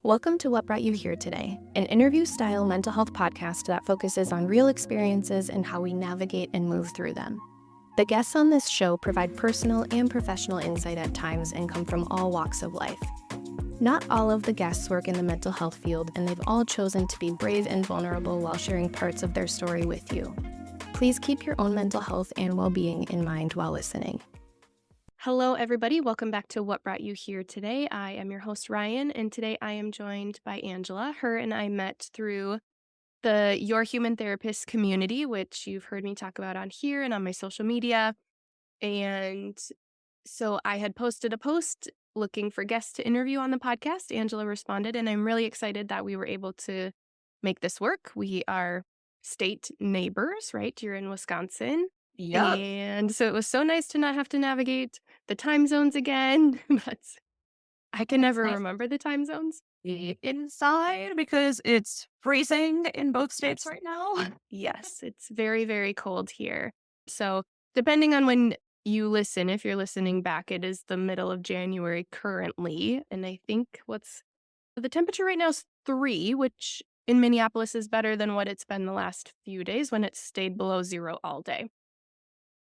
Welcome to What Brought You Here Today, an interview-style mental health podcast that focuses on real experiences and how we navigate and move through them. The guests on this show provide personal and professional insight at times and come from all walks of life. Not all of the guests work in the mental health field, and they've all chosen to be brave and vulnerable while sharing parts of their story with you. Please keep your own mental health and well-being in mind while listening. Hello, everybody. Welcome back to What Brought You Here Today. I am your host, Ryan, and today I am joined by Angela. Her and I met through the Your Human Therapist community, which you've heard me talk about on here and on my social media. And so I had posted a post looking for guests to interview on the podcast. Angela responded, and I'm really excited that we were able to make this work. We are state neighbors, right? You're in Wisconsin. Yep. And so it was so nice to not have to navigate the time zones again. But I can It's never nice remember the time zones. to be inside because it's freezing in both states Yes. right now. Yes, it's very, very cold here. So depending on when you listen, if you're listening back, it is the middle of January currently. And I think the temperature right now is 3, which in Minneapolis is better than what it's been the last few days when it stayed below 0 all day.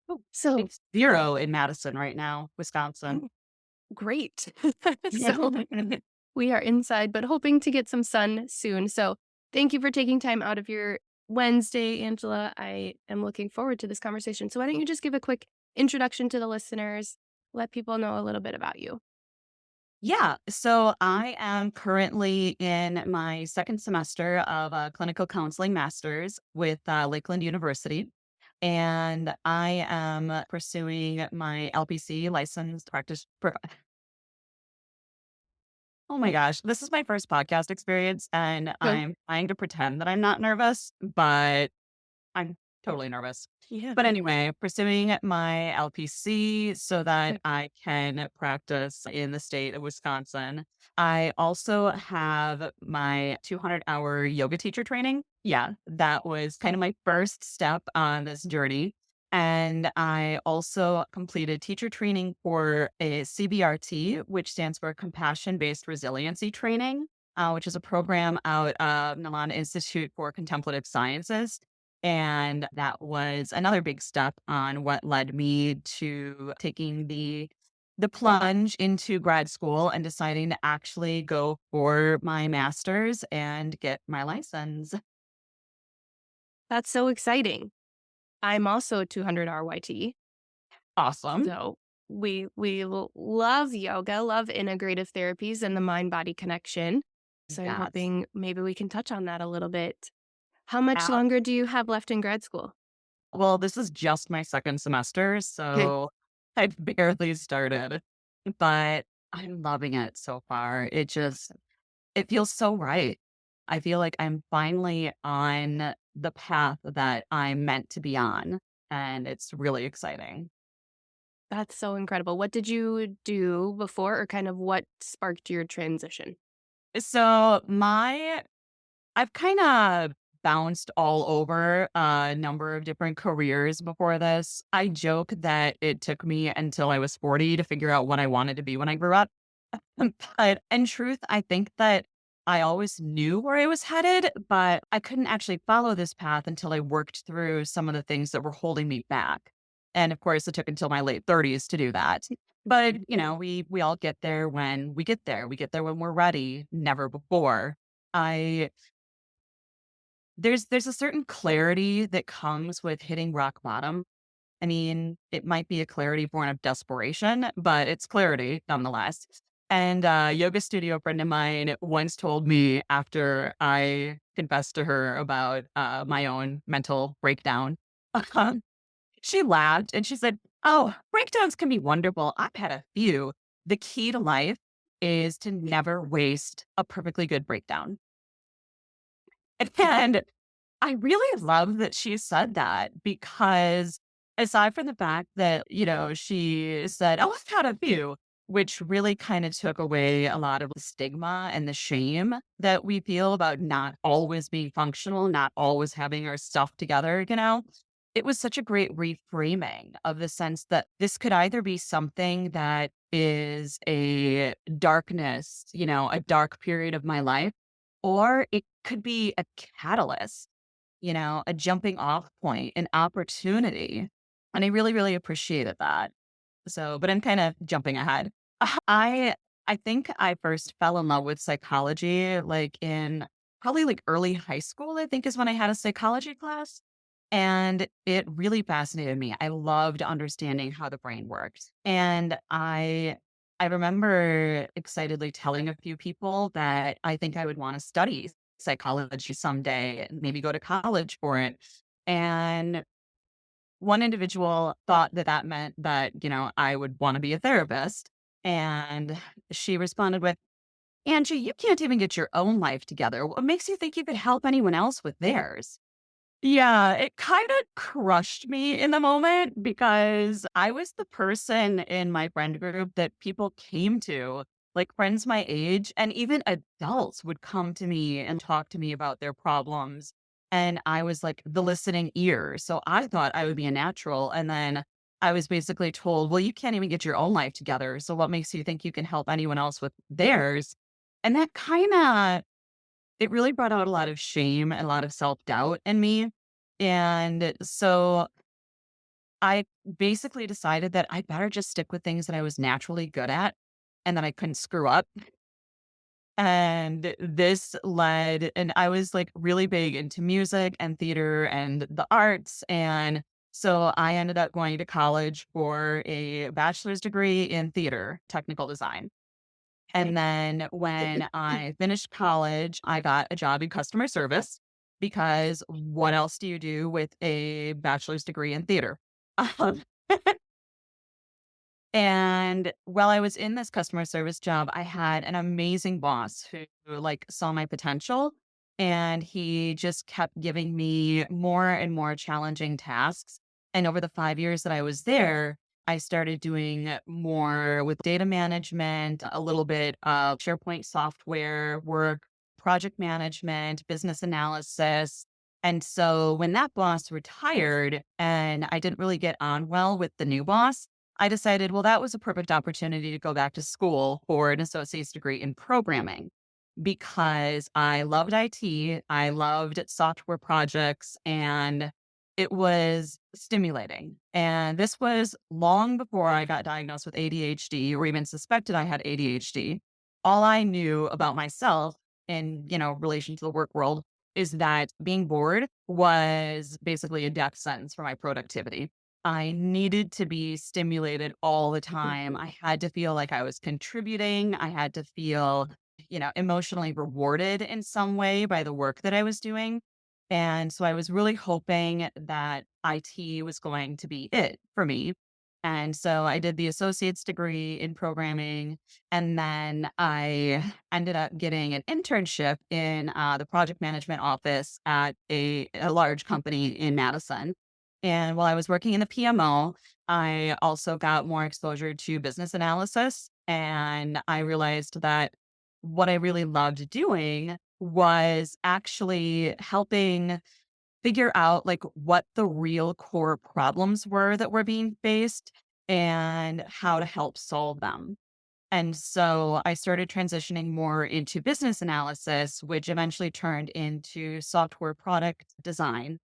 Oh, So it's 0 in Madison right now, Wisconsin. oh, great. So we are inside, but hoping to get some sun soon. So thank you for taking time out of your Wednesday, Angela. I am looking forward to this conversation. So why don't you just give a quick introduction to the listeners, let people know a little bit about you. Yeah, so I am currently in my second semester of a clinical counseling master's with Lakeland University. And I am pursuing my LPC licensed practice. Oh my gosh, this is my first podcast experience, and Good. I'm trying to pretend that I'm not nervous, but I'm totally nervous. Yeah. But anyway, pursuing my LPC so that Good. I can practice in the state of Wisconsin. I also have my 200-hour yoga teacher training. Yeah, that was kind of my first step on this journey. And I also completed teacher training for a CBRT, which stands for Compassion Based Resiliency Training, which is a program out of Milan Institute for Contemplative Sciences. And that was another big step on what led me to taking the plunge into grad school and deciding to actually go for my master's and get my license. That's so exciting. I'm also a 200-hour YT. Awesome. So love yoga, love integrative therapies and the mind-body connection. So I'm Yes. hoping maybe we can touch on that a little bit. How much longer do you have left in grad school? Well, this is just my second semester, Okay. so I've barely started, but I'm loving it so far. It feels so right. I feel like I'm finally on the path that I'm meant to be on, and it's really exciting. That's so incredible. What did you do before, or kind of what sparked your transition? So I've kind of bounced all over a number of different careers before this. I joke that it took me until I was 40 to figure out what I wanted to be when I grew up. But in truth, I think that I always knew where I was headed, but I couldn't actually follow this path until I worked through some of the things that were holding me back. And of course, it took until my late 30s to do that. But, we all get there when we get there. We get there when we're ready, never before. I there's a certain clarity that comes with hitting rock bottom. I mean, it might be a clarity born of desperation, but it's clarity nonetheless. And a yoga studio friend of mine once told me after I confessed to her about my own mental breakdown, she laughed and she said, "Oh, breakdowns can be wonderful. I've had a few. The key to life is to never waste a perfectly good breakdown." And I really love that she said that because aside from the fact that, she said, "Oh, I've had a few," which really kind of took away a lot of the stigma and the shame that we feel about not always being functional, not always having our stuff together. it was such a great reframing of the sense that this could either be something that is a darkness, a dark period of my life, or it could be a catalyst, a jumping off point, an opportunity. And I really, really appreciated that. So, but I'm kind of jumping ahead. I I think I first fell in love with psychology like in probably like early high school, I think is when I had a psychology class. And it really fascinated me. I loved understanding how the brain works. And I remember excitedly telling a few people that I think I would want to study psychology someday and maybe go to college for it. And one individual thought that that meant that, I would want to be a therapist. And she responded with, Angie, you can't even get your own life together. What makes you think you could help anyone else with theirs? Yeah, it kind of crushed me in the moment because I was the person in my friend group that people came to, like friends my age, and even adults would come to me and talk to me about their problems. And I was like the listening ear. So I thought I would be a natural. And then I was basically told, well, you can't even get your own life together. So what makes you think you can help anyone else with theirs? And that kind of it really brought out a lot of shame and a lot of self-doubt in me, and so I basically decided that I better just stick with things that I was naturally good at and that I couldn't screw up, and this led and I was, like, really big into music and theater and the arts, and so I ended up going to college for a bachelor's degree in theater technical design. And then when I finished college, I got a job in customer service because what else do you do with a bachelor's degree in theater? Um, and while I was in this customer service job, I had an amazing boss who like saw my potential and he just kept giving me more and more challenging tasks. And over the 5 years that I was there, I started doing more with data management, a little bit of SharePoint software work, project management, business analysis. And so when that boss retired and I didn't really get on well with the new boss, I decided, well, that was a perfect opportunity to go back to school for an associate's degree in programming because I loved IT, I loved software projects, and it was stimulating. And this was long before I got diagnosed with ADHD or even suspected I had ADHD. All I knew about myself in, relation to the work world is that being bored was basically a death sentence for my productivity. I needed to be stimulated all the time. I had to feel like I was contributing. I had to feel, emotionally rewarded in some way by the work that I was doing. And so I was really hoping that IT was going to be it for me. And so I did the associate's degree in programming. And then I ended up getting an internship in the project management office at a large company in Madison. And while I was working in the PMO, I also got more exposure to business analysis. And I realized that what I really loved doing was actually helping figure out like what the real core problems were that were being faced and how to help solve them. And so I started transitioning more into business analysis, which eventually turned into software product design.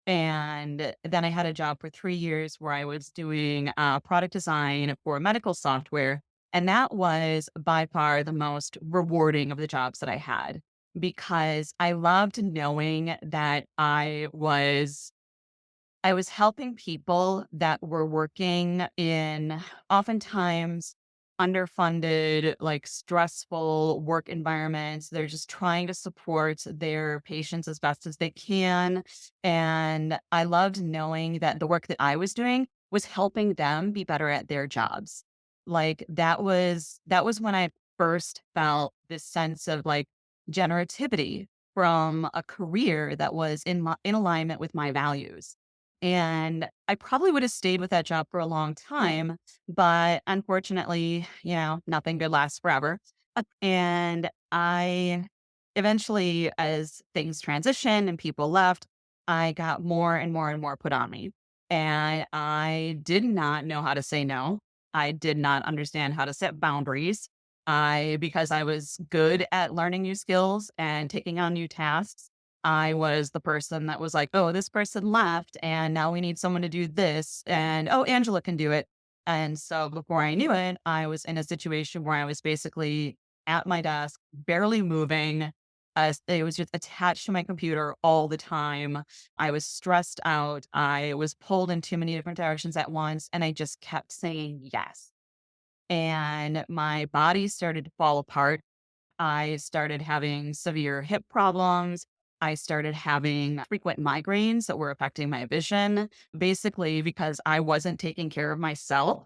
And then I had a job for 3 years where I was doing product design for medical software. And that was by far the most rewarding of the jobs that I had because I loved knowing that I was helping people that were working in oftentimes underfunded, like stressful work environments. They're just trying to support their patients as best as they can. And I loved knowing that the work that I was doing was helping them be better at their jobs. Like that was when I first felt this sense of like generativity from a career that was in alignment with my values. And I probably would have stayed with that job for a long time, but unfortunately, nothing good lasts forever. And I eventually, as things transitioned and people left, I got more and more and more put on me. And I did not know how to say no. I did not understand how to set boundaries. Because I was good at learning new skills and taking on new tasks, I was the person that was like, oh, this person left and now we need someone to do this. And oh, Angela can do it. And so before I knew it, I was in a situation where I was basically at my desk, barely moving. It was just attached to my computer all the time. I was stressed out. I was pulled in too many different directions at once. And I just kept saying yes. And my body started to fall apart. I started having severe hip problems. I started having frequent migraines that were affecting my vision, basically because I wasn't taking care of myself.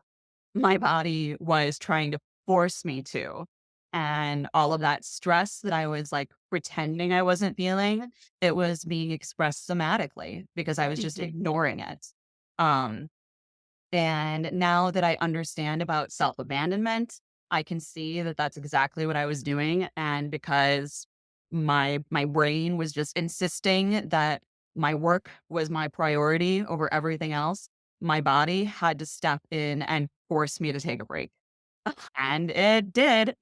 My body was trying to force me to. And all of that stress that I was like pretending I wasn't feeling, it was being expressed somatically because I was just ignoring it. Um, and now that I understand about self abandonment, I can see that that's exactly what I was doing. And because my brain was just insisting that my work was my priority over everything else, my body had to step in and force me to take a break. And it did.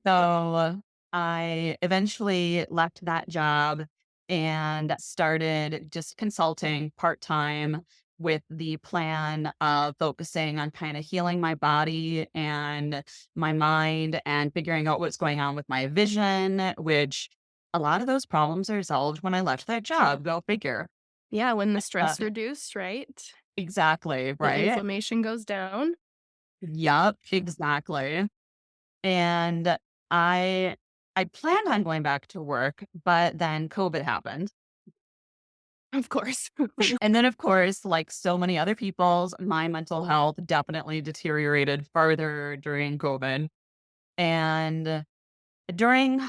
So I eventually left that job and started just consulting part time with the plan of focusing on kind of healing my body and my mind and figuring out what's going on with my vision, which a lot of those problems are solved when I left that job. Go figure. Yeah, when the Uh, stress reduced, right? exactly. The Right. inflammation goes down. Yup. Exactly. And I I planned on going back to work, but then COVID happened. Of course. And then, of course, like so many other people's, my mental health definitely deteriorated further during COVID. And during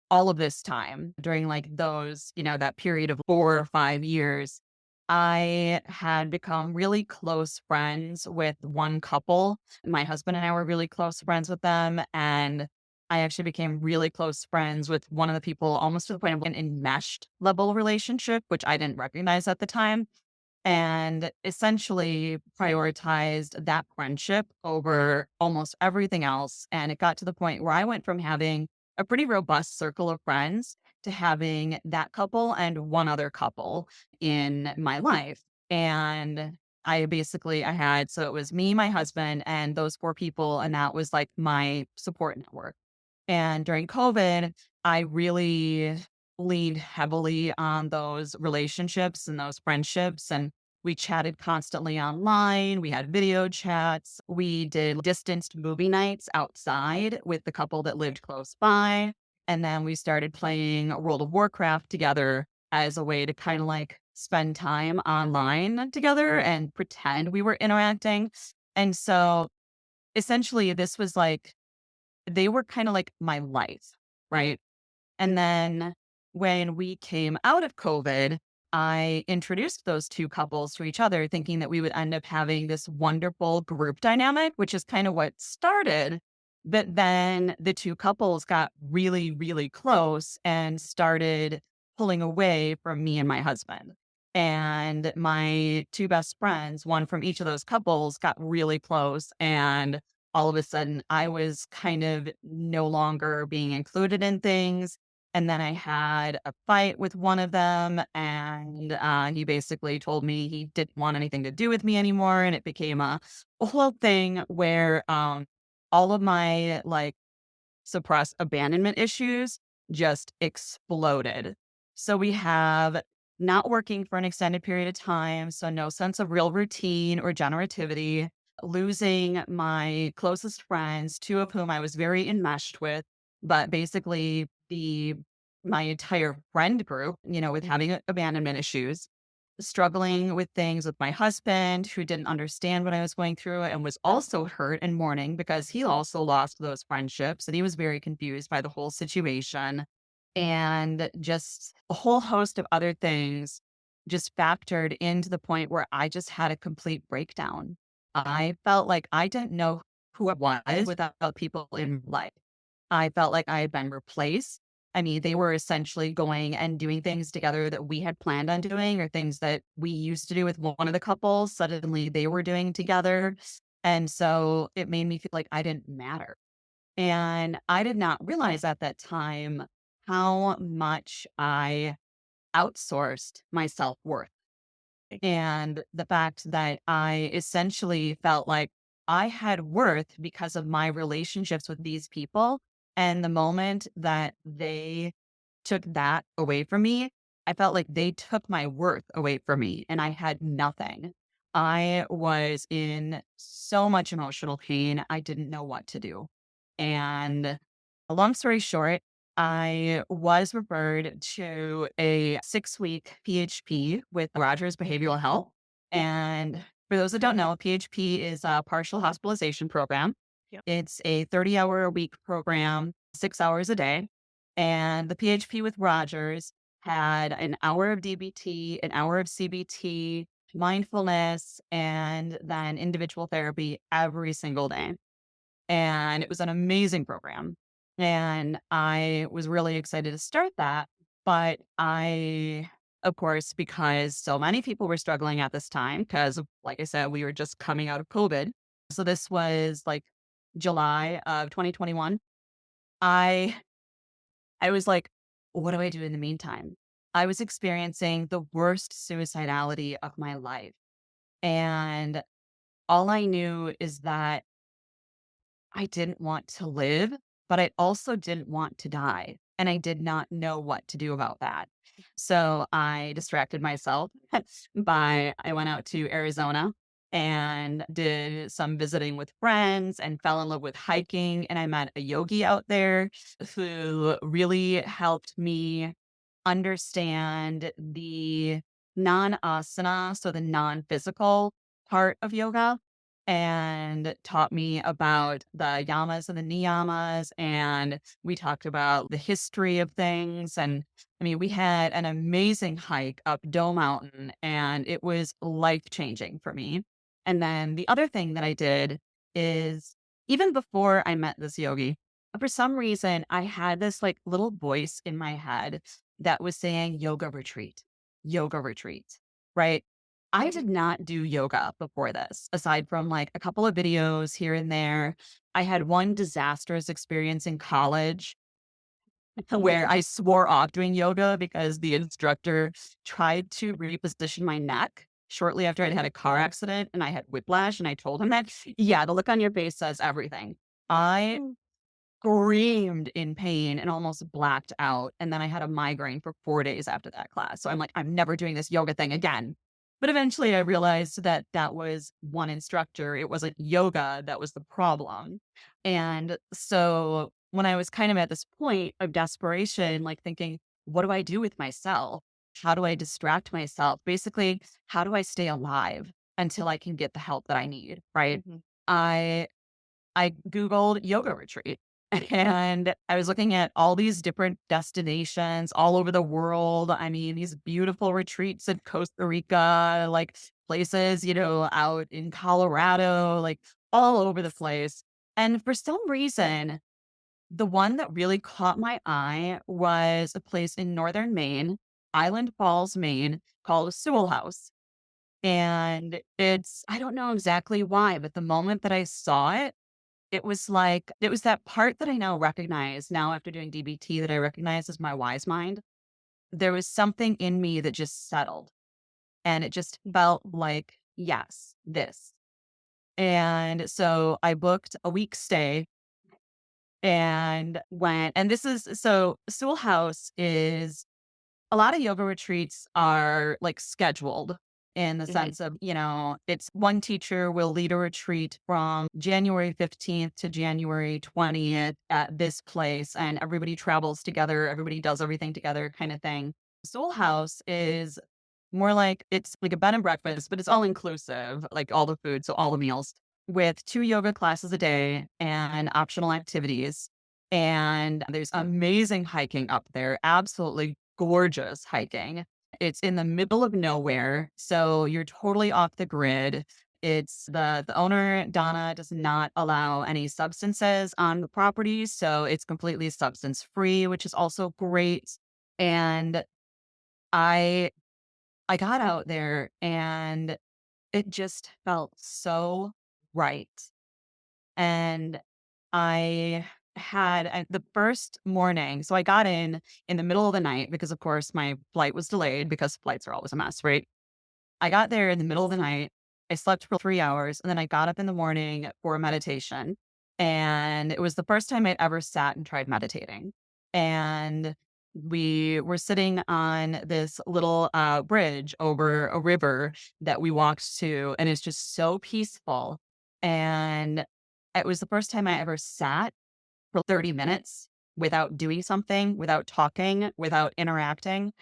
all of this time, during like those, that period of 4 or 5 years, I had become really close friends with one couple. My husband and I were really close friends with them. And I actually became really close friends with one of the people almost to the point of an enmeshed level relationship, which I didn't recognize at the time and essentially prioritized that friendship over almost everything else. And it got to the point where I went from having a pretty robust circle of friends to having that couple and one other couple in my life. And I had, so it was me, my husband, and those four people. And that was like my support network. And during COVID, I really leaned heavily on those relationships and those friendships. And we chatted constantly online. We had video chats. We did distanced movie nights outside with the couple that lived close by. And then we started playing World of Warcraft together as a way to kind of like spend time online together and pretend we were interacting. And so essentially, this was like, they were kinda like my life, right? And then when we came out of COVID, I introduced those 2 couples to each other thinking that we would end up having this wonderful group dynamic, which is kind of what started. But then the 2 couples got really, really close and started pulling away from me and my husband. And my 2 best friends, one from each of those couples, got really close, and all of a sudden, I was kind of no longer being included in things. And then I had a fight with one of them, and he basically told me he didn't want anything to do with me anymore. And it became a whole thing where all of my like suppressed abandonment issues just exploded. So we have not working for an extended period of time, so no sense of real routine or generativity, losing my closest friends, two of whom I was very enmeshed with, but basically the my entire friend group, with having abandonment issues, struggling with things with my husband who didn't understand what I was going through and was also hurt and mourning because he also lost those friendships and he was very confused by the whole situation. And just a whole host of other things just factored into the point where I just had a complete breakdown. I felt like I didn't know who I was without people in my life. I felt like I had been replaced. I mean, they were essentially going and doing things together that we had planned on doing or things that we used to do with one of the couples. Suddenly they were doing together. And so it made me feel like I didn't matter. And I did not realize at that time how much I outsourced my self worth and the fact that I essentially felt like I had worth because of my relationships with these people. And the moment that they took that away from me, I felt like they took my worth away from me and I had nothing. I was in so much emotional pain. I didn't know what to do. And long story short, I was referred to a 6-week PHP with Rogers Behavioral Health. And for those that don't know, PHP is a partial hospitalization program. Yep. It's a 30-hour a week program, 6 hours a day. And the PHP with Rogers had an hour of DBT, an hour of CBT, mindfulness, and then individual therapy every single day. And it was an amazing program. And I was really excited to start that. But of course, because so many people were struggling at this time, because like I said, we were just coming out of COVID. So this was like July of 2021. I I was like, what do I do in the meantime? I was experiencing the worst suicidality of my life. And all I knew is that I didn't want to live, but I also didn't want to die. And I did not know what to do about that. So I distracted myself I went out to Arizona and did some visiting with friends and fell in love with hiking. And I met a yogi out there who really helped me understand the non asana, so the non physical part of yoga and taught me about the yamas and the niyamas. And we talked about the history of things. And I mean, we had an amazing hike up Doe Mountain, and it was life changing for me. And then the other thing that I did is even before I met this yogi, for some reason, I had this like little voice in my head that was saying yoga retreat, right? I did not do yoga before this, aside from like a couple of videos here and there. I had one disastrous experience in college where I swore off doing yoga because the instructor tried to reposition my neck shortly after I'd had a car accident and I had whiplash. And I told him that, yeah, the look on your face says everything. I screamed in pain and almost blacked out. And then I had a migraine for 4 days after that class. So I'm like, I'm never doing this yoga thing again. But eventually I realized that that was one instructor. It wasn't yoga that was the problem. And so when I was kind of at this point of desperation, like thinking, what do I do with myself? How do I distract myself? Basically, how do I stay alive until I can get the help that I need? Right. Mhm. I I Googled yoga retreat and I was looking at all these different destinations all over the world. I mean, these beautiful retreats in Costa Rica, like places, out in Colorado, like all over the place. And for some reason, the one that really caught my eye was a place in northern Maine, Island Falls, Maine, called Sewell House. And I don't know exactly why, but the moment that I saw it, it was that part that I now recognize now after doing DBT that I recognize as my wise mind. There was something in me that just settled and it just felt like, yes, this. And so I booked a week stay and went, and this is so Sewell House is a lot of yoga retreats are like scheduled in the Mhm. sense of, it's one teacher will lead a retreat from January 15th to January 20th at this place, and everybody travels together, everybody does everything together kind of thing. Soul House is more like it's like a bed and breakfast, but it's all inclusive, like all the food, so all the meals with 2 yoga classes a day and optional activities. And there's amazing hiking up there, absolutely gorgeous hiking. It's in the middle of nowhere, so you're totally off the grid. It's the owner, Donna, does not allow any substances on the property, so it's completely substance free, which is also great. And I I got out there and it just felt so right. And I had the first morning, so I got in the middle of the night because of course my flight was delayed because flights are always a mess, right? I got there in the middle of the night. I slept for 3 hours, and then I got up in the morning for a meditation, and it was the first time I'd ever sat and tried meditating. And we were sitting on this little, bridge over a river that we walked to, and it's just so peaceful. And it was the first time I ever sat for 30 minutes without doing something, without talking, without interacting.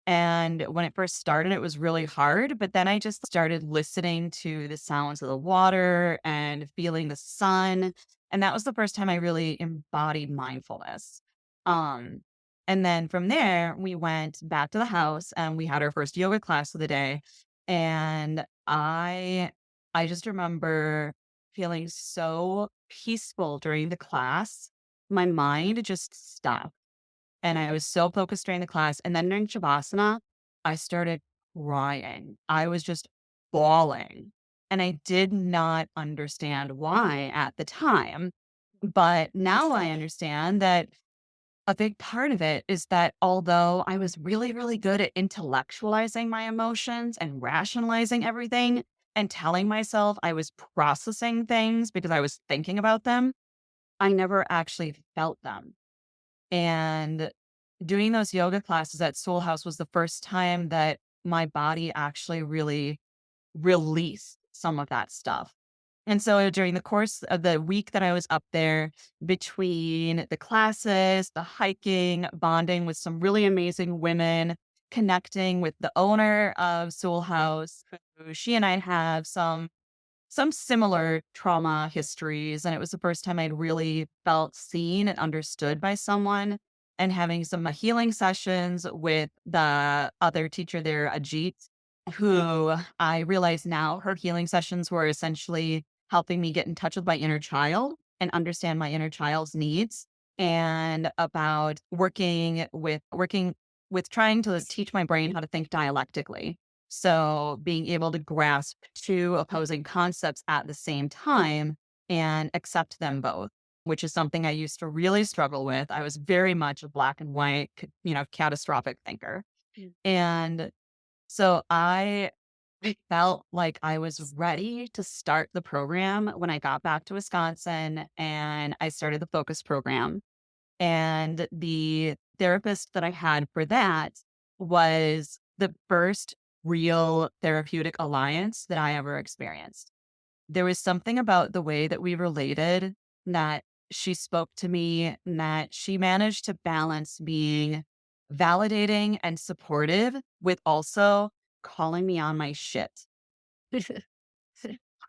And when it first started, it was really hard, but then I just started listening to the sounds of the water and feeling the sun. And that was the first time I really embodied mindfulness. Um, and then from there, we went back to the house and we had our first yoga class of the day. And I just remember feeling so peaceful during the class. My mind just stopped and I was so focused during the class. And then during Shavasana, I started crying. I was just bawling. And I did not understand why at the time. But now I understand that a big part of it is that although I was really, really good at intellectualizing my emotions and rationalizing everything and telling myself I was processing things because I was thinking about them, I never actually felt them. And doing those yoga classes at Soul House was the first time that my body actually really released some of that stuff. And so during the course of the week that I was up there, between the classes, the hiking, bonding with some really amazing women, connecting with the owner of Soul House, who she and I have some similar trauma histories, and it was the first time I'd really felt seen and understood by someone, and having some healing sessions with the other teacher there, Ajit, who I realize now her healing sessions were essentially helping me get in touch with my inner child and understand my inner child's needs, and about working with trying to teach my brain how to think dialectically. So being able to grasp two opposing concepts at the same time and accept them both, which is something I used to really struggle with. I was very much a black and white, catastrophic thinker. And so I felt like I was ready to start the program when I got back to Wisconsin and I started the focus program. And the therapist that I had for that was the first real therapeutic alliance that I ever experienced. There was something about the way that we related, that she spoke to me, and that she managed to balance being validating and supportive with also calling me on my shit,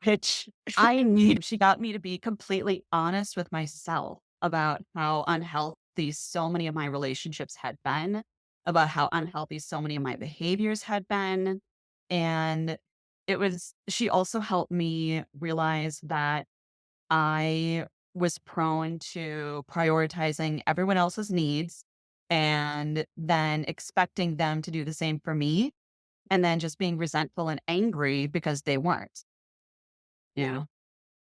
which I need. She got me to be completely honest with myself about how unhealthy so many of my relationships had been, about how unhealthy so many of my behaviors had been. And she also helped me realize that I was prone to prioritizing everyone else's needs and then expecting them to do the same for me, and then just being resentful and angry because they weren't. Yeah.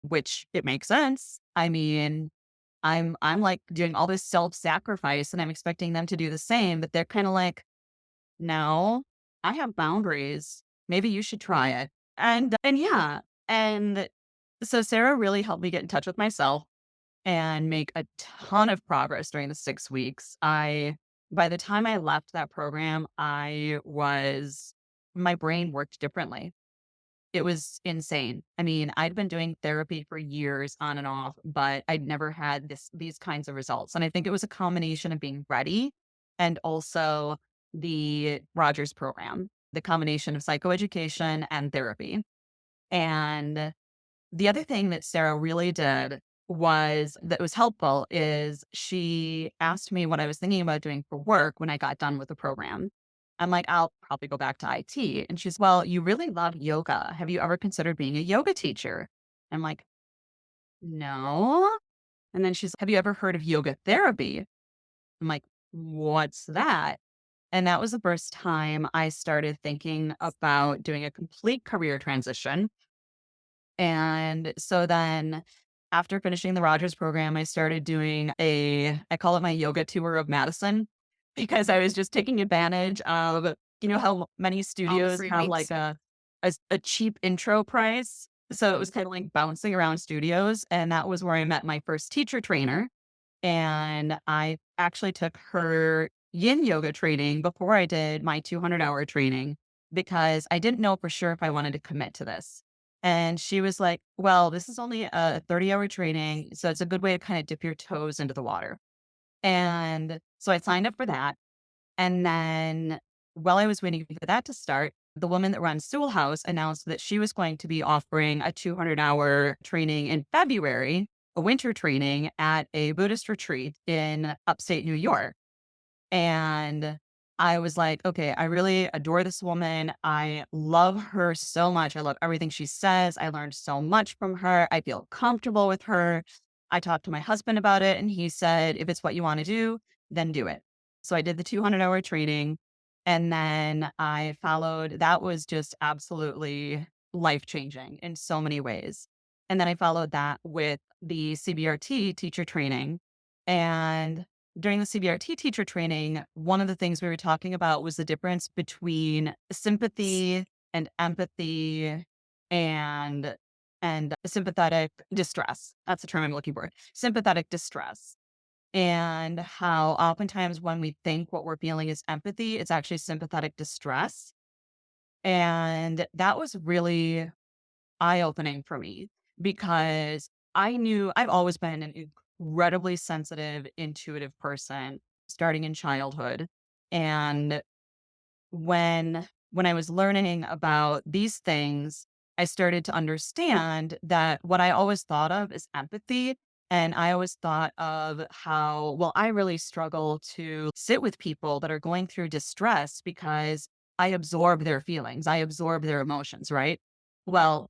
Which it makes sense. I mean, I'm like doing all this self-sacrifice and I'm expecting them to do the same, but they're kind of like, "No, I have boundaries. Maybe you should try it." And yeah, and so Sarah really helped me get in touch with myself and make a ton of progress during the 6 weeks. I By the time I left that program, my brain worked differently. It was insane. I mean, I'd been doing therapy for years on and off, but I'd never had these kinds of results. And I think it was a combination of being ready and also the Rogers program, the combination of psychoeducation and therapy. And the other thing that Sarah really did was helpful is she asked me what I was thinking about doing for work when I got done with the program. I'm like, I'll probably go back to IT. And she's, well, you really love yoga. Have you ever considered being a yoga teacher? I'm like, no. And then she's, have you ever heard of yoga therapy? I'm like, what's that? And that was the first time I started thinking about doing a complete career transition. And so then after finishing the Rogers program, I started doing I call it my yoga tour of Madison because I was just taking advantage of, how many All the studios free have weights. like a cheap intro price. So it was kind of like bouncing around studios. And that was where I met my first teacher trainer. And I actually took her yin yoga training before I did my 200-hour training because I didn't know for sure if I wanted to commit to this. And she was like, well, this is only a 30-hour training. So it's a good way to kind of dip your toes into the water. And so I signed up for that. And then while I was waiting for that to start, the woman that runs Sewell House announced that she was going to be offering a 200-hour training in February, a winter training at a Buddhist retreat in upstate New York. And I was like, okay, I really adore this woman. I love her so much. I love everything she says. I learned so much from her. I feel comfortable with her. I talked to my husband about it, and he said, if it's what you want to do, then do it. So I did the 200-hour training. And then I followed, that was just absolutely life changing in so many ways. And then I followed that with the CBRT teacher training. And during the CBRT teacher training, one of the things we were talking about was the difference between sympathy and empathy and sympathetic distress. That's the term I'm looking for. Sympathetic distress. And how oftentimes when we think what we're feeling is empathy, it's actually sympathetic distress. And that was really eye-opening for me because I knew I've always been an incredibly sensitive, intuitive person starting in childhood. And when I was learning about these things, I started to understand that what I always thought of is empathy. And I always thought of how, well, I really struggle to sit with people that are going through distress because I absorb their feelings, I absorb their emotions, right? Well,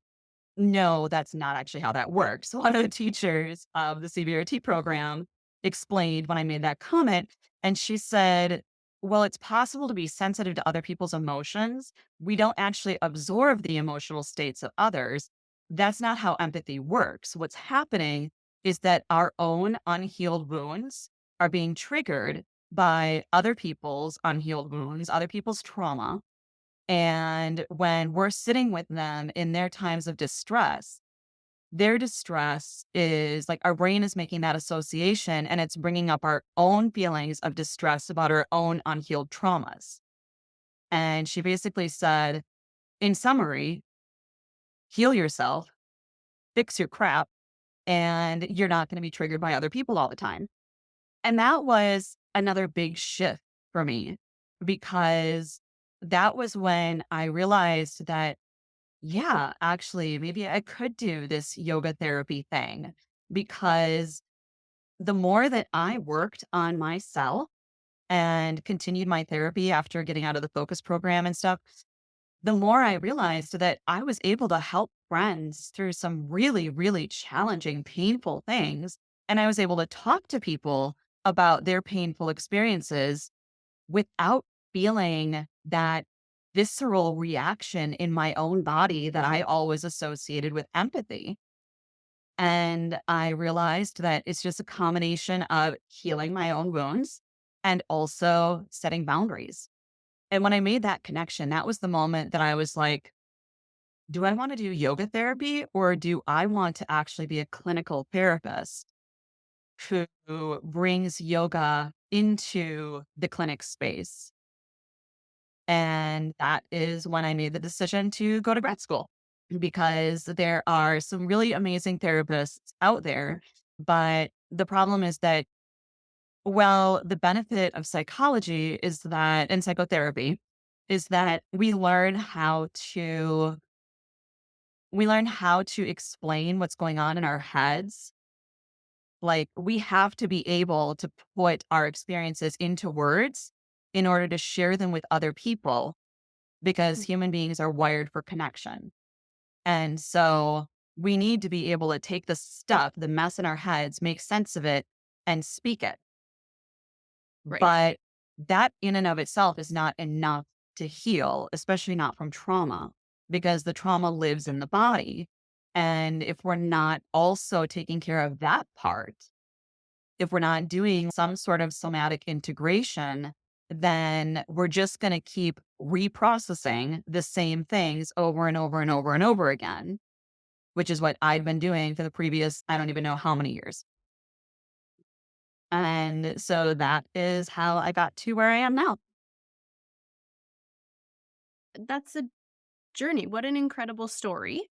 no, that's not actually how that works. One of the teachers of the CBRT program explained when I made that comment, and she said, well, it's possible to be sensitive to other people's emotions. We don't actually absorb the emotional states of others. That's not how empathy works. What's happening is that our own unhealed wounds are being triggered by other people's unhealed wounds, other people's trauma. And when we're sitting with them in their times of distress, their distress is like our brain is making that association and it's bringing up our own feelings of distress about our own unhealed traumas. And she basically said, in summary, heal yourself, fix your crap, and you're not going to be triggered by other people all the time. And that was another big shift for me because that was when I realized that yeah, actually, maybe I could do this yoga therapy thing because the more that I worked on myself and continued my therapy after getting out of the focus program and stuff, the more I realized that I was able to help friends through some really, really challenging, painful things. And I was able to talk to people about their painful experiences without feeling that visceral reaction in my own body that I always associated with empathy. And I realized that it's just a combination of healing my own wounds and also setting boundaries. And when I made that connection, that was the moment that I was like, do I want to do yoga therapy or do I want to actually be a clinical therapist who brings yoga into the clinic space? And that is when I made the decision to go to grad school because there are some really amazing therapists out there. But the problem is that, well, the benefit of psychology is that, and psychotherapy, is that we learn how to explain what's going on in our heads. Like we have to be able to put our experiences into words in order to share them with other people because Mm. human beings are wired for connection. And so we need to be able to take the stuff, the mess in our heads, make sense of it, and speak it. Right. But that in and of itself is not enough to heal, especially not from trauma, because the trauma lives in the body. And if we're not also taking care of that part, if we're not doing some sort of somatic integration, then we're just going to keep reprocessing the same things over and over and over and over again, which is what I'd been doing for the previous, I don't even know how many years. And so that is how I got to where I am now. That's a journey. What an incredible story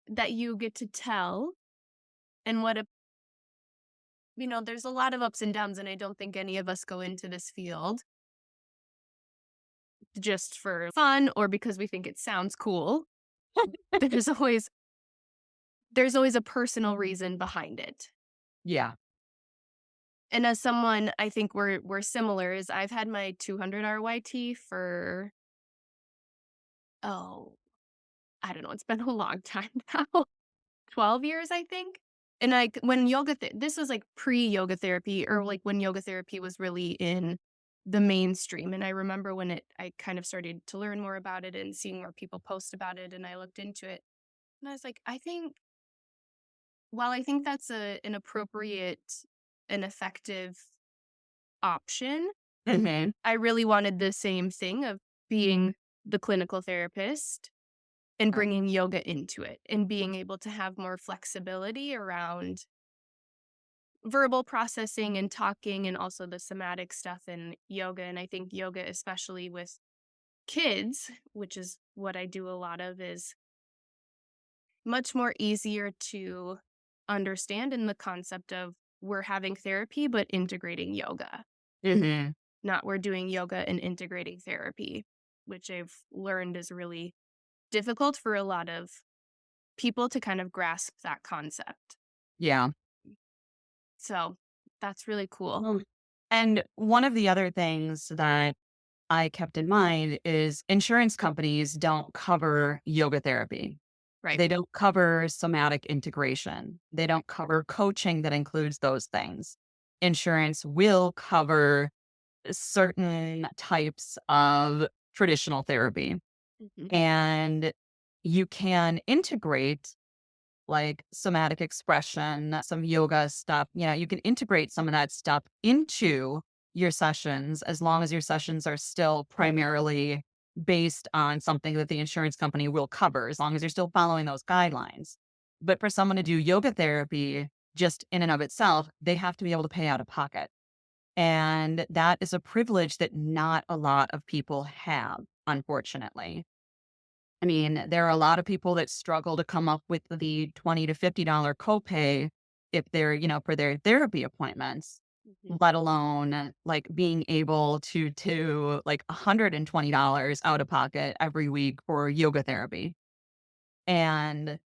that you get to tell. And what a, there's a lot of ups and downs, and I don't think any of us go into this field just for fun or because we think it sounds cool. There's always a personal reason behind it. Yeah. And as someone, I think we're similar. Is I've had my 200 RYT for, oh, I don't know, it's been a long time now. 12 years, I think. And when this was like pre-yoga therapy, or like when yoga therapy was really in the mainstream. And I remember when I kind of started to learn more about it and seeing more people post about it, and I looked into it, and I was like, while I think that's an appropriate and effective option, Hmm. I really wanted the same thing of being the clinical therapist and bringing yoga into it and being able to have more flexibility around verbal processing and talking, and also the somatic stuff in yoga. And I think yoga, especially with kids, which is what I do a lot of, is much more easier to understand in the concept of we're having therapy, but integrating yoga, Hmm. not we're doing yoga and integrating therapy, which I've learned is really difficult for a lot of people to kind of grasp that concept. Yeah. So that's really cool. Well, and one of the other things that I kept in mind is insurance companies don't cover yoga therapy. Right. They don't cover somatic integration. They don't cover coaching that includes those things. Insurance will cover certain types of traditional therapy. Mhm. And you can integrate like somatic expression, some yoga stuff. You can integrate some of that stuff into your sessions as long as your sessions are still primarily based on something that the insurance company will cover, as long as you're still following those guidelines. But for someone to do yoga therapy just in and of itself, they have to be able to pay out of pocket. And that is a privilege that not a lot of people have, unfortunately. I mean, there are a lot of people that struggle to come up with the $20 to $50 copay if they're, for their therapy appointments, Mhm. let alone like being able to like $120 out of pocket every week for yoga therapy. And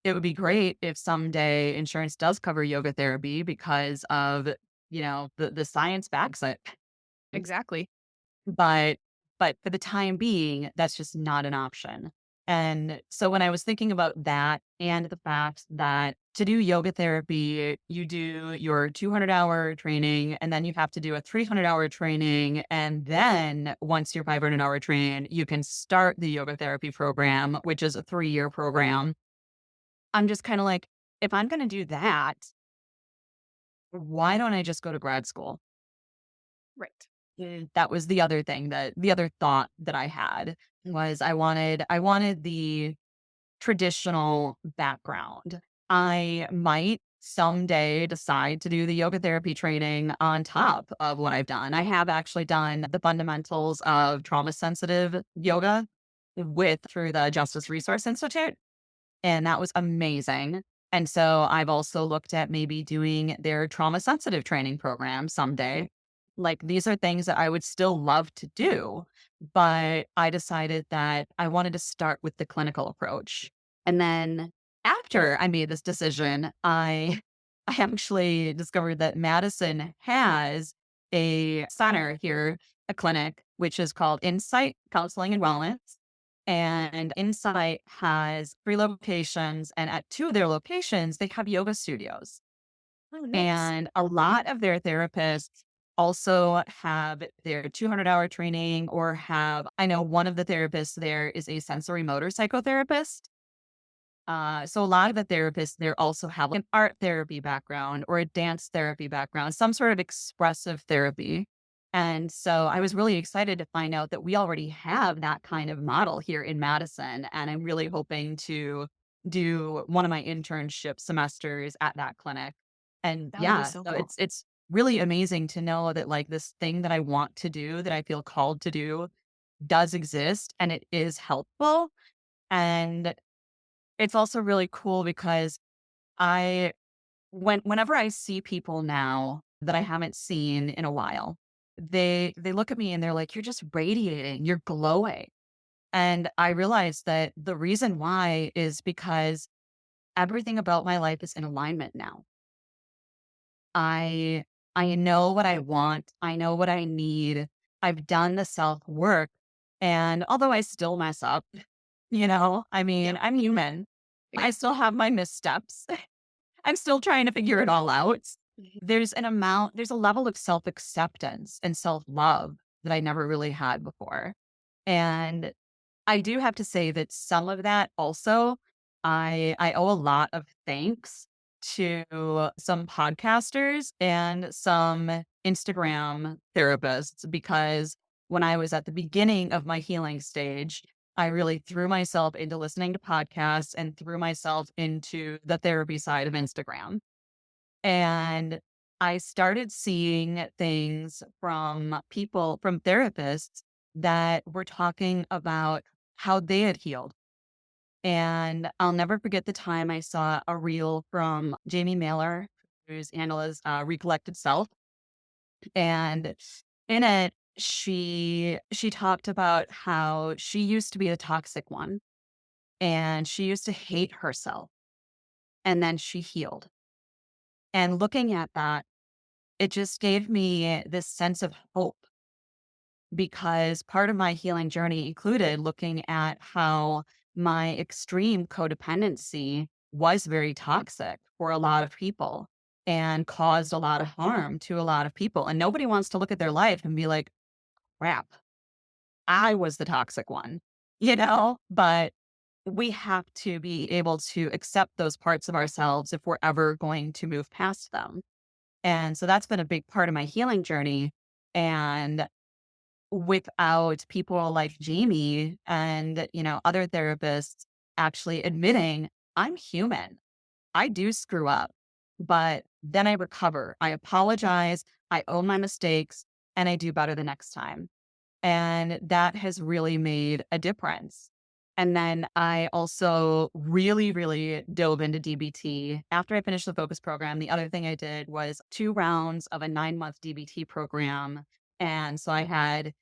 it would be great if someday insurance does cover yoga therapy because of, the science backs it. Exactly. But for the time being, that's just not an option. And so when I was thinking about that and the fact that to do yoga therapy, you do your 200-hour training, and then you have to do a 300-hour training. And then once you're 500-hour trained, you can start the yoga therapy program, which is a 3-year program. I'm just kind of like, if I'm going to do that, why don't I just go to grad school? Right. That was the other thing, that the other thought that I had was I wanted the traditional background. I might someday decide to do the yoga therapy training on top of what I've done. I have actually done the fundamentals of trauma sensitive yoga with through the Justice Resource Institute. And that was amazing. And so I've also looked at maybe doing their trauma sensitive training program someday. Like these are things that I would still love to do, but I decided that I wanted to start with the clinical approach. And then after I made this decision, I I actually discovered that Madison has a center here, a clinic, which is called Insight Counseling and Wellness. And Insight has 3 locations, and at 2 of their locations, they have yoga studios. Oh, nice. And a lot of their therapists also have their 200-hour training or have, I know one of the therapists there is a sensory motor psychotherapist. So a lot of the therapists there also have like, an art therapy background or a dance therapy background, some sort of expressive therapy. And so I was really excited to find out that we already have that kind of model here in Madison. And I'm really hoping to do one of my internship semesters at that clinic. And That would be yeah, so so cool. it's really amazing to know that like this thing that I want to do, that I feel called to do, does exist and it is helpful. And it's also really cool because I whenever I see people now that I haven't seen in a while, they look at me and they're like, "You're just radiating, you're glowing." And I realized that the reason why is because everything about my life is in alignment now. I I know what I want, I know what I need. I've done the self-work, and although I still mess up, I Yeah. mean, I'm human. Yeah. I still have my missteps. I'm still trying to figure it all out. Mhm. There's a level of self-acceptance and self-love that I never really had before. And I do have to say that some of that also, I owe a lot of thanks to some podcasters and some Instagram therapists because when I was at the beginning of my healing stage, I really threw myself into listening to podcasts and threw myself into the therapy side of Instagram. And I started seeing things from people, from therapists that were talking about how they had healed. And I'll never forget the time I saw a reel from Jamie Mailer, who's Angela's recollected self. And in it, she talked about how she used to be the toxic one and she used to hate herself. And then she healed. And looking at that, it just gave me this sense of hope because part of my healing journey included looking at how my extreme codependency was very toxic for a lot of people and caused a lot of harm to a lot of people. And nobody wants to look at their life and be like, crap, I was the toxic one, But we have to be able to accept those parts of ourselves if we're ever going to move past them. And so that's been a big part of my healing journey. And without people like Jamie and, other therapists actually admitting I'm human. I do screw up, but then I recover. I apologize. I own my mistakes and I do better the next time. And that has really made a difference. And then I also really, really dove into DBT. After I finished the focus program, the other thing I did was 2 rounds of a 9-month DBT program. And so I had,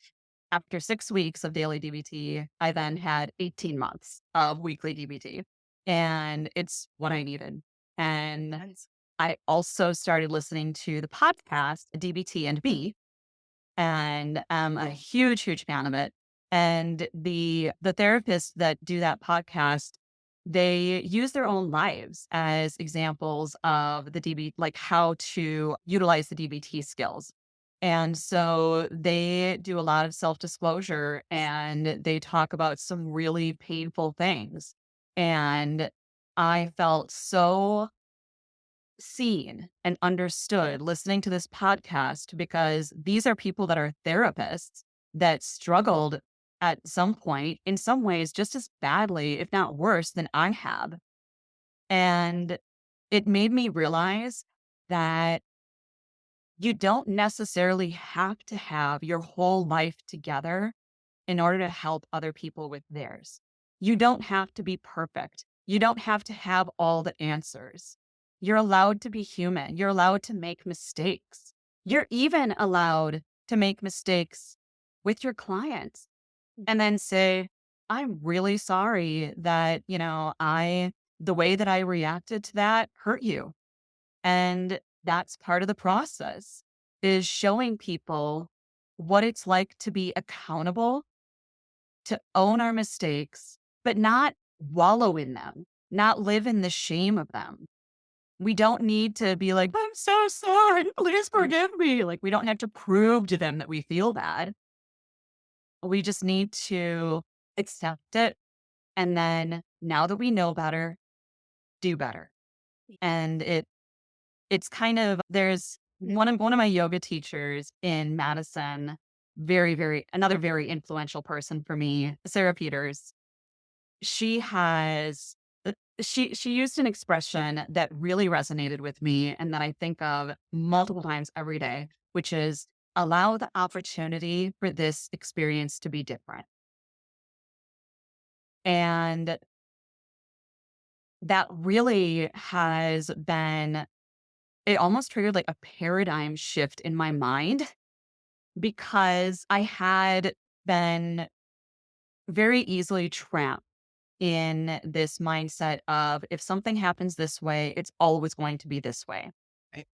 after 6 weeks of daily DBT, I then had 18 months of weekly DBT. And it's what I needed. And Nice. I also started listening to the podcast, DBT and Me, and I'm a huge, huge fan of it. And the therapists that do that podcast, they use their own lives as examples of the like how to utilize the DBT skills. And so they do a lot of self-disclosure and they talk about some really painful things. And I felt so seen and understood listening to this podcast because these are people that are therapists that struggled at some point in some ways just as badly, if not worse, than I have. And it made me realize that you don't necessarily have to have your whole life together in order to help other people with theirs. You don't have to be perfect. You don't have to have all the answers. You're allowed to be human. You're allowed to make mistakes. You're even allowed to make mistakes with your clients and then say, I'm really sorry that, the way that I reacted to that hurt you. And that's part of the process, is showing people what it's like to be accountable, to own our mistakes, but not wallow in them, not live in the shame of them. We don't need to be like, I'm so sorry, please forgive me. Like, we don't have to prove to them that we feel bad. We just need to accept it. And then now that we know better, do better. And it's kind of, there's one of my yoga teachers in Madison, another very influential person for me, Sarah Peters. She has she used an expression that really resonated with me and that I think of multiple times every day, which is allow the opportunity for this experience to be different. And that really has been, it almost triggered like a paradigm shift in my mind, because I had been very easily trapped in this mindset of, if something happens this way, it's always going to be this way. Right.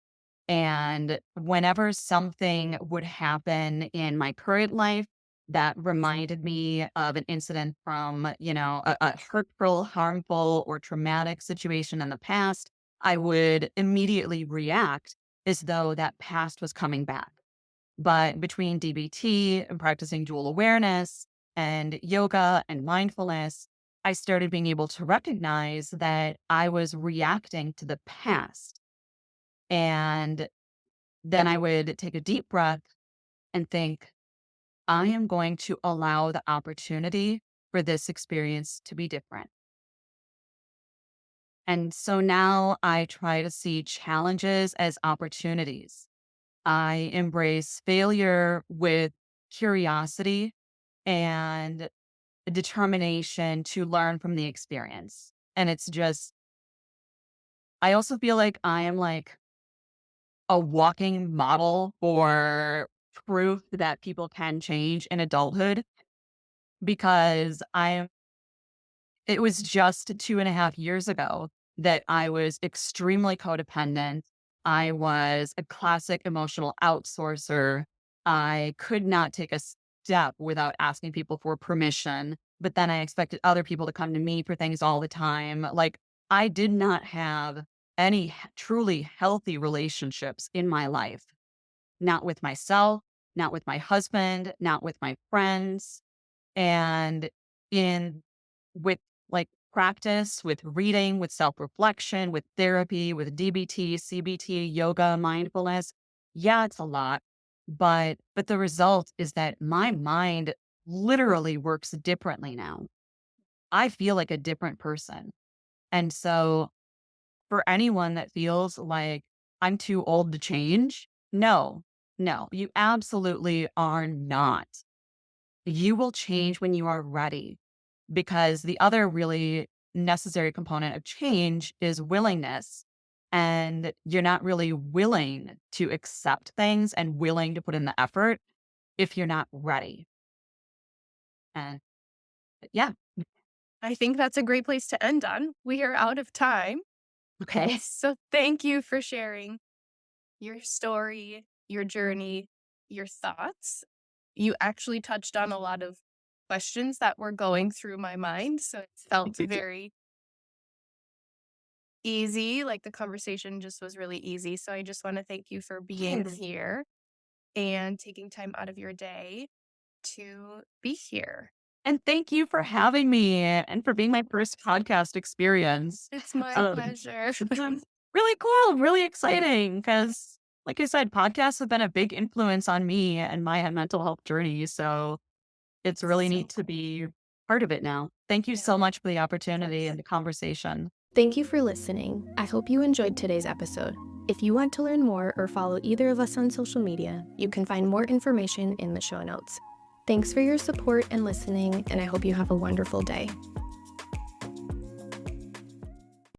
And whenever something would happen in my current life that reminded me of an incident from, a hurtful, harmful, or traumatic situation in the past, I would immediately react as though that past was coming back. But between DBT and practicing dual awareness and yoga and mindfulness, I started being able to recognize that I was reacting to the past. And then I would take a deep breath and think, I am going to allow the opportunity for this experience to be different. And so now I try to see challenges as opportunities. I embrace failure with curiosity and determination to learn from the experience. And it's just, I also feel like I am like a walking model for proof that people can change in adulthood, because it was just 2.5 years ago that I was extremely codependent. I was a classic emotional outsourcer. I could not take a step without asking people for permission, but then I expected other people to come to me for things all the time. Like, I did not have any truly healthy relationships in my life, not with myself, not with my husband, not with my friends. And in with like practice, with reading, with self-reflection, with therapy, with DBT, CBT, yoga, mindfulness, yeah, it's a lot. But the result is that my mind literally works differently now. I feel like a different person. And so for anyone that feels like I'm too old to change, no, you absolutely are not. You will change when you are ready, because the other really necessary component of change is willingness. And you're not really willing to accept things and willing to put in the effort if you're not ready. And yeah, I think that's a great place to end on. We are out of time. okay. So thank you for sharing your story, your journey, your thoughts. You actually touched on a lot of questions that were going through my mind. So it felt very easy. Like the conversation just was really easy. So I just want to thank you for being here and taking time out of your day to be here. And thank you for having me and for being my first podcast experience. It's my Um, pleasure. Really cool, really exciting, because, like I said, podcasts have been a big influence on me and my mental health journey. So it's really neat to be part of it now. Thank you so much for the opportunity and the conversation. Thank you for listening. I hope you enjoyed today's episode. If you want to learn more or follow either of us on social media, you can find more information in the show notes. Thanks for your support and listening, and I hope you have a wonderful day.